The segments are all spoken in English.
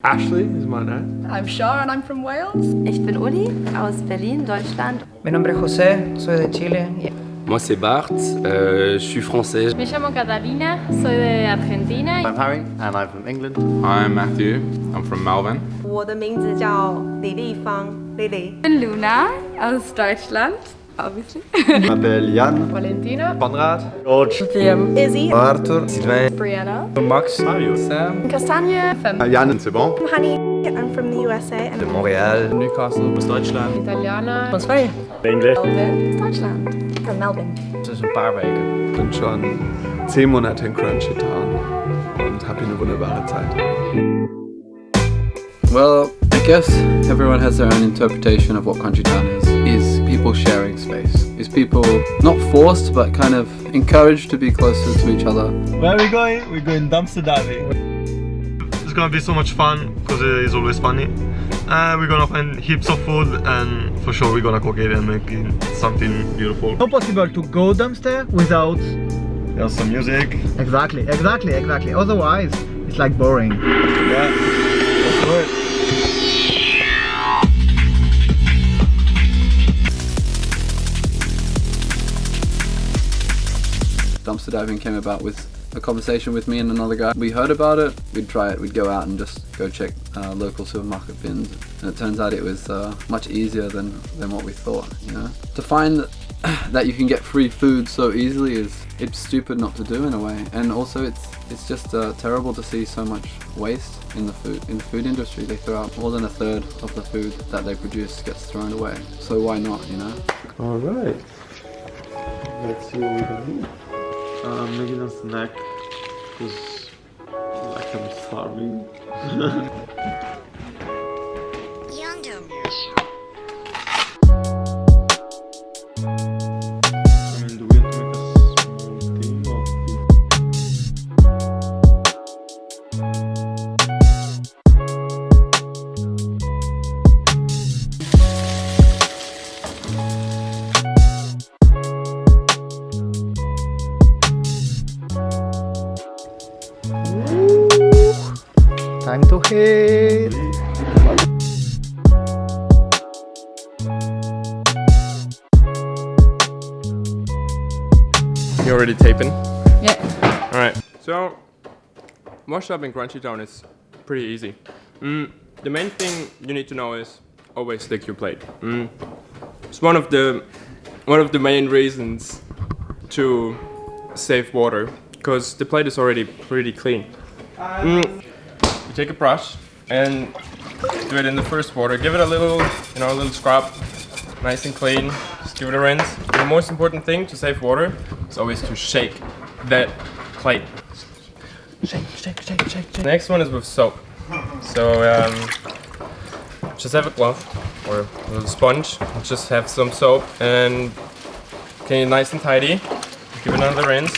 Ashley is my name. I'm Shar and I'm from Wales. Ich bin Uli aus Berlin, Deutschland. Mi nombre es José, soy de Chile. Moi c'est Bart, je suis français. Me llamo Catalina, soy de Argentina. I'm Harry and I'm from England. I'm Matthew, I'm from Melbourne. 我的名字叫李丽芳 Lily. Ich bin Luna aus Deutschland, obviously. Je m'appelle Jan. Valentina. Konrad. George. Izzy. Arthur. Sylvain. Brianna. Max. Mario. Sam. Castagna. Jan, c'est bon? I'm Honey. I'm from the USA. De Montréal. Newcastle. Aus Deutschland. Italiana. Van Spanje. Englisch. Melbourne. Deutschland. From Melbourne. Das ist ein paar Weken. Ich bin schon 10 Monate in CrunchyTown und habe hier eine wunderbare Zeit. Well, I guess everyone has their own interpretation of what CrunchyTown is. Is people sharing space? Is people not forced but kind of encouraged to be closer to each other? Where are we going? We're going dumpster diving. It's gonna be so much fun because it's always funny. We're gonna find heaps of food and for sure we're gonna cook it and make it something beautiful. Not possible to go dumpster without There's some music. exactly. Otherwise, it's like boring. Yeah, let's do it. Dumpster diving came about with a conversation with me and another guy. We heard about it, we'd try it, we'd go out and just go check local supermarket bins. And it turns out it was much easier than what we thought, you know. To find that you can get free food so easily it's stupid not to do in a way. And also it's just terrible to see so much waste in the food industry. They throw out more than a third of the food that they produce gets thrown away. So why not, you know? Alright. Let's see what we can eat. Making a snack because like I'm starving. I mean, do we have to make a smoothie or Time to hit. You already taping? Yeah. Alright. So, wash up in CrunchyTown is pretty easy. The main thing you need to know is always stick your plate. It's one of the main reasons to save water, because the plate is already pretty clean. You take a brush and do it in the first water. Give it a little scrub, nice and clean. Just give it a rinse. The most important thing to save water is always to shake that plate. Shake. The next one is with soap. So just have a glove or a little sponge. Just have some soap and clean it nice and tidy. Give it another rinse.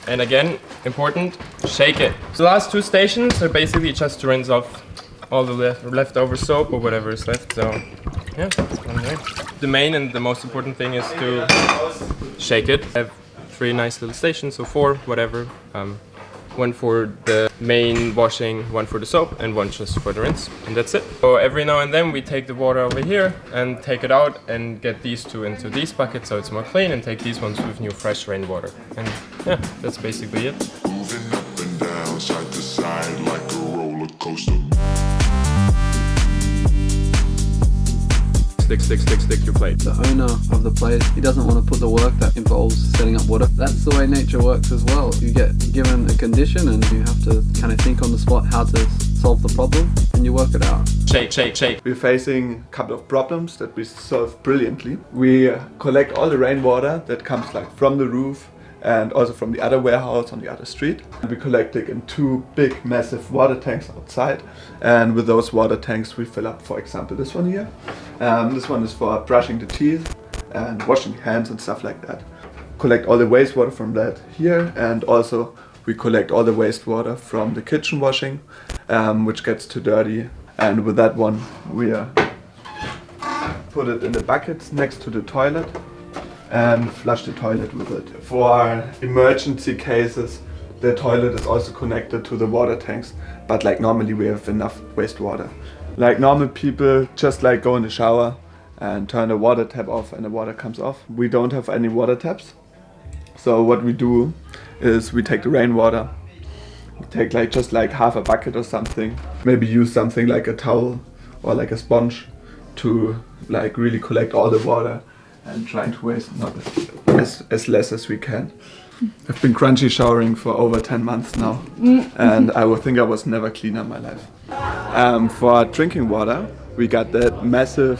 And again, important, shake it. So the last two stations are basically just to rinse off all the leftover soap or whatever is left. So yeah, that's one way. The main and the most important thing is to shake it. I have 3 nice little stations, so 4, whatever. One for the main washing, one for the soap, and one just for the rinse. And that's it. So every now and then we take the water over here and take it out and get these 2 into these buckets so it's more clean, and take these ones with new fresh rainwater. And yeah, that's basically it. Moving up and down, side to side like a roller coaster. Stick your plate. The owner of the place, he doesn't want to put the work that involves setting up water. That's the way nature works as well. You get given a condition and you have to kind of think on the spot how to solve the problem and you work it out. Shake. We're facing a couple of problems that we solve brilliantly. We collect all the rainwater that comes like from the roof and also from the other warehouse on the other street. We collect it in 2 big massive water tanks outside, and with those water tanks we fill up, for example, this one here. This one is for brushing the teeth and washing hands and stuff like that. Collect all the wastewater from that here, and also we collect all the wastewater from the kitchen washing, which gets too dirty, and with that one we put it in the buckets next to the toilet and flush the toilet with it. For emergency cases the toilet is also connected to the water tanks, but like normally we have enough wastewater. Like normal people just like go in the shower and turn the water tap off and the water comes off. We don't have any water taps. So what we do is we take the rainwater, we take like just like half a bucket or something, maybe use something like a towel or like a sponge to like really collect all the water and trying to waste not as less as we can. I've been crunchy showering for over 10 months now, and I would think I was never cleaner in my life. For drinking water, we got that massive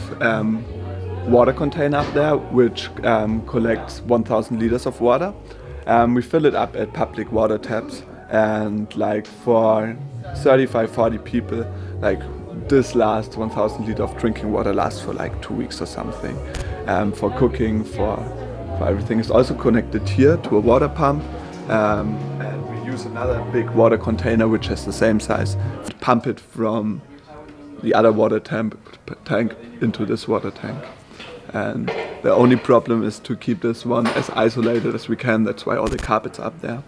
water container up there, which collects 1,000 liters of water. We fill it up at public water taps, and like for 35-40 people, like this last 1,000 liters of drinking water lasts for like 2 weeks or something. For cooking, for everything. It's also connected here to a water pump, and we use another big water container which has the same size. Pump it from the other water tank into this water tank. And the only problem is to keep this one as isolated as we can. That's why all the carpets are up there.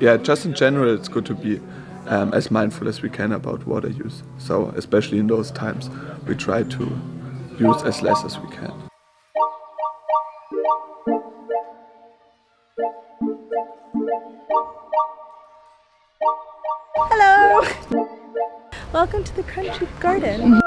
Yeah, just in general, it's good to be as mindful as we can about water use. So especially in those times, we try to use as less as we can. Hello! Welcome to the Crunchy Garden.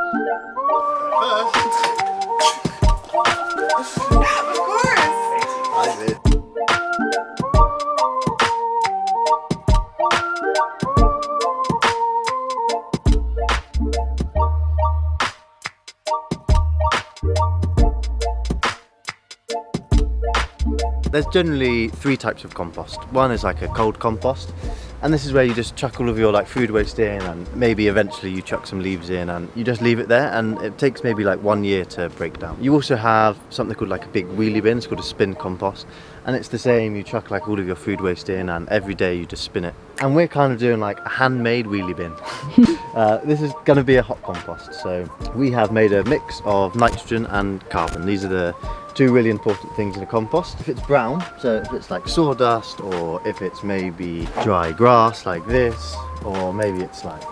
There's generally 3 types of compost. One is like a cold compost, and this is where you just chuck all of your like food waste in, and maybe eventually you chuck some leaves in and you just leave it there, and it takes maybe like 1 year to break down. You also have something called like a big wheelie bin. It's called a spin compost, and it's the same. You chuck like all of your food waste in, and every day you just spin it. And we're kind of doing like a handmade wheelie bin. This is going to be a hot compost. So we have made a mix of nitrogen and carbon. These are the 2 really important things in a compost. If it's brown, so if it's like sawdust, or if it's maybe dry grass like this, or maybe it's like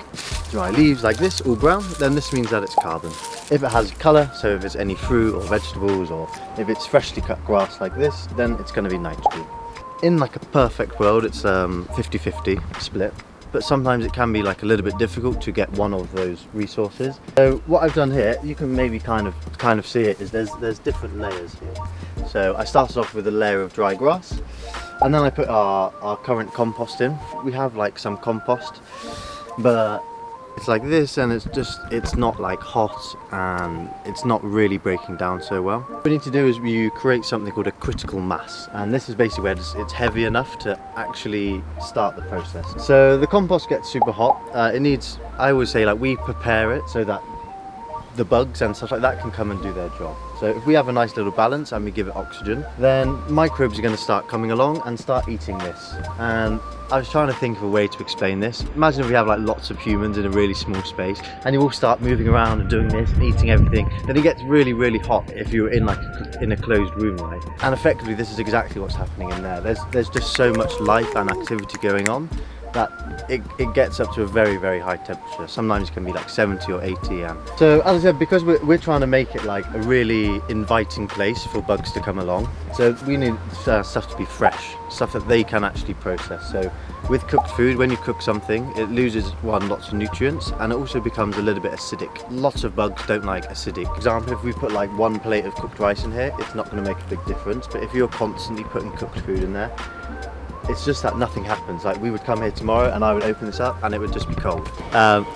dry leaves like this, all brown, then this means that it's carbon. If it has colour, so if it's any fruit or vegetables, or if it's freshly cut grass like this, then it's going to be nitrogen. In like a perfect world, it's 50-50 split. But sometimes it can be like a little bit difficult to get one of those resources. So what I've done here, you can maybe kind of see it, is there's different layers here. So I started off with a layer of dry grass, and then I put our current compost in. We have like some compost, but it's like this, and it's not like hot, and it's not really breaking down so well. What we need to do is you create something called a critical mass, and this is basically where it's heavy enough to actually start the process. So the compost gets super hot. It needs, I always say, like we prepare it so that the bugs and stuff like that can come and do their job. So if we have a nice little balance and we give it oxygen, then microbes are going to start coming along and start eating this. And I was trying to think of a way to explain this. Imagine if we have like lots of humans in a really small space, and you all start moving around and doing this and eating everything. Then it gets really, really hot if you're in like in a closed room, right? And effectively, this is exactly what's happening in there. There's just so much life and activity going on that it gets up to a very, very high temperature. Sometimes it can be like 70 or 80. And so as I said, because we're trying to make it like a really inviting place for bugs to come along, so we need stuff to be fresh, stuff that they can actually process. So with cooked food, when you cook something, it loses lots of nutrients, and it also becomes a little bit acidic. Lots of bugs don't like acidic. For example, if we put like 1 plate of cooked rice in here, it's not going to make a big difference. But if you're constantly putting cooked food in there, it's just that nothing happens. Like we would come here tomorrow and I would open this up and it would just be cold.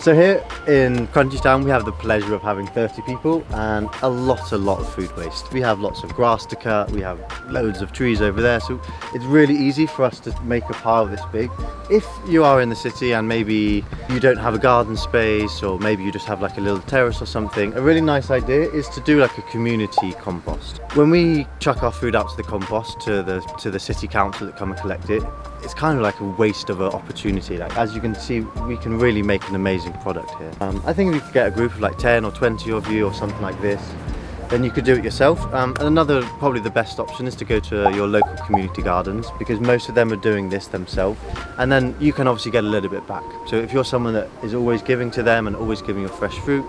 So here in CrunchyTown, we have the pleasure of having 30 people and a lot of food waste. We have lots of grass to cut, we have loads of trees over there, so it's really easy for us to make a pile this big. If you are in the city and maybe you don't have a garden space, or maybe you just have like a little terrace or something, a really nice idea is to do like a community compost. When we chuck our food out to the compost, to the city council that come and collect it, it's kind of like a waste of an opportunity. Like, as you can see, we can really make an amazing product here. I think if we could get a group of like 10 or 20 of you or something like this, then you could do it yourself. And another, probably the best option, is to go to your local community gardens, because most of them are doing this themselves, and then you can obviously get a little bit back. So if you're someone that is always giving to them and always giving you fresh fruit,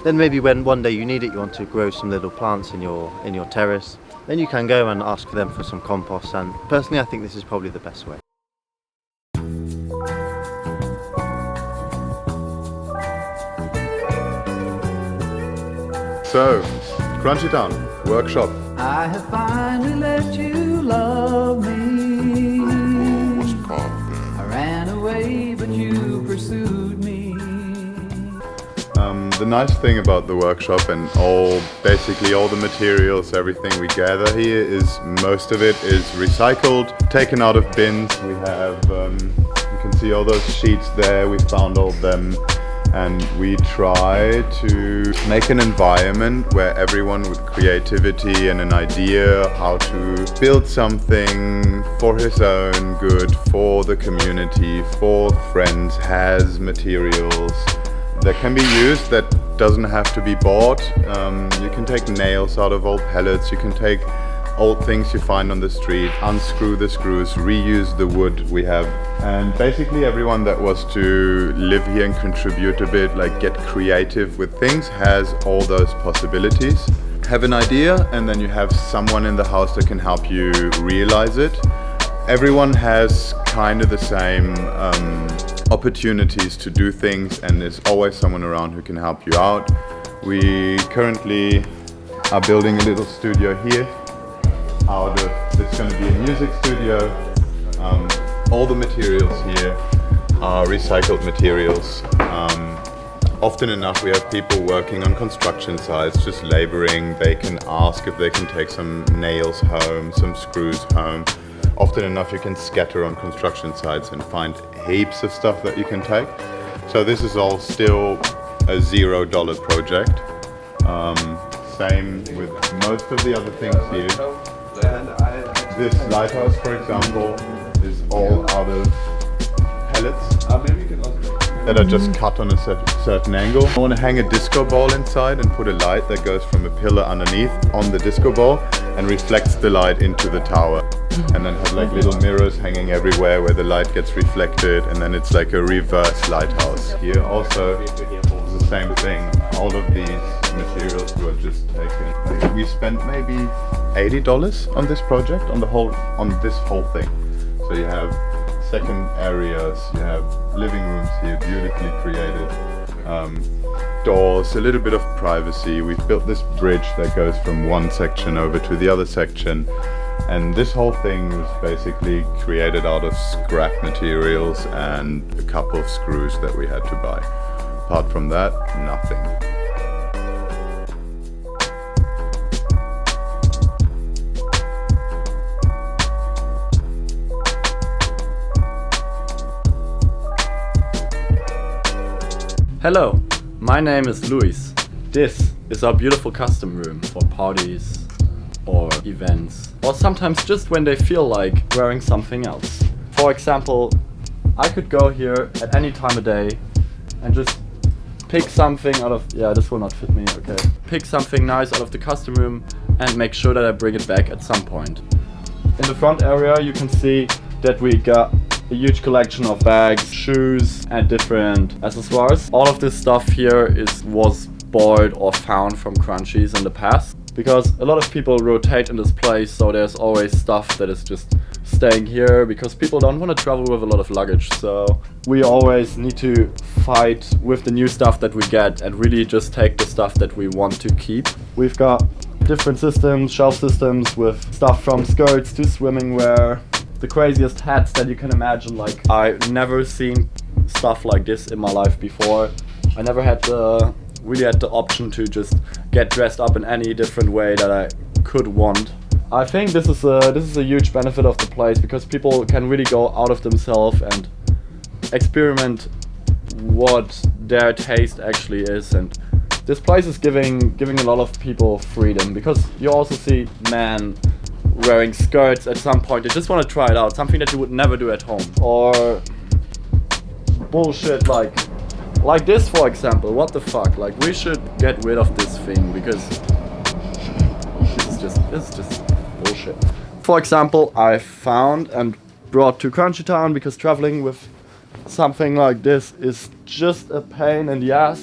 then maybe when one day you need it, you want to grow some little plants in your terrace, then you can go and ask them for some compost. And personally, I think this is probably the best way. So, CrunchyTown workshop. I have finally let you love me. I ran away, but you pursued me. The nice thing about the workshop and basically all the materials, everything we gather here, is most of it is recycled, taken out of bins. We have, you can see all those sheets there, we found all of them. And we try to make an environment where everyone with creativity and an idea how to build something for his own good, for the community, for friends, has materials that can be used, that doesn't have to be bought. You can take nails out of old pallets, you can take old things you find on the street, unscrew the screws, reuse the wood we have. And basically everyone that wants to live here and contribute a bit, like get creative with things, has all those possibilities. Have an idea and then you have someone in the house that can help you realize it. Everyone has kind of the same opportunities to do things, and there's always someone around who can help you out. We currently are building a little studio here. It's going to be a music studio. All the materials here are recycled materials. Often enough we have people working on construction sites, just laboring. They can ask if they can take some nails home, some screws home. Often enough you can scatter on construction sites and find heaps of stuff that you can take. So this is all still a $0 project. Same with most of the other things here. This lighthouse, for example, is all out of pellets that are just cut on a certain angle. I want to hang a disco ball inside and put a light that goes from a pillar underneath on the disco ball and reflects the light into the tower. And then have like little mirrors hanging everywhere where the light gets reflected, and then it's like a reverse lighthouse. Here also is the same thing. All of these materials were just taken. We spent maybe $80 on this project, on this whole thing. So you have second areas, you have living rooms here, beautifully created. Doors, a little bit of privacy. We've built this bridge that goes from one section over to the other section. And this whole thing was basically created out of scrap materials and a couple of screws that we had to buy. Apart from that, nothing. Hello, my name is Luis. This is our beautiful custom room for parties or events, or sometimes just when they feel like wearing something else. For example, I could go here at any time of day and just pick something out of, this will not fit me, okay. Pick something nice out of the custom room and make sure that I bring it back at some point. In the front area you can see that we got a huge collection of bags, shoes and different accessories. All of this stuff here was bought or found from Crunchies in the past, because a lot of people rotate in this place, so there's always stuff that is just staying here because people don't want to travel with a lot of luggage. So we always need to fight with the new stuff that we get and really just take the stuff that we want to keep. We've got different systems, shelf systems with stuff from skirts to swimming wear, the craziest hats that you can imagine. Like, I've never seen stuff like this in my life before. I never had the option to just get dressed up in any different way that I could want. I think this is a huge benefit of the place, because people can really go out of themselves and experiment what their taste actually is. And this place is giving a lot of people freedom, because you also see men wearing skirts at some point. They just want to try it out, something that you would never do at home. Or bullshit like this, for example. What the fuck? Like, we should get rid of this thing, because just bullshit. For example, I found and brought to CrunchyTown because traveling with something like this is just a pain in the ass.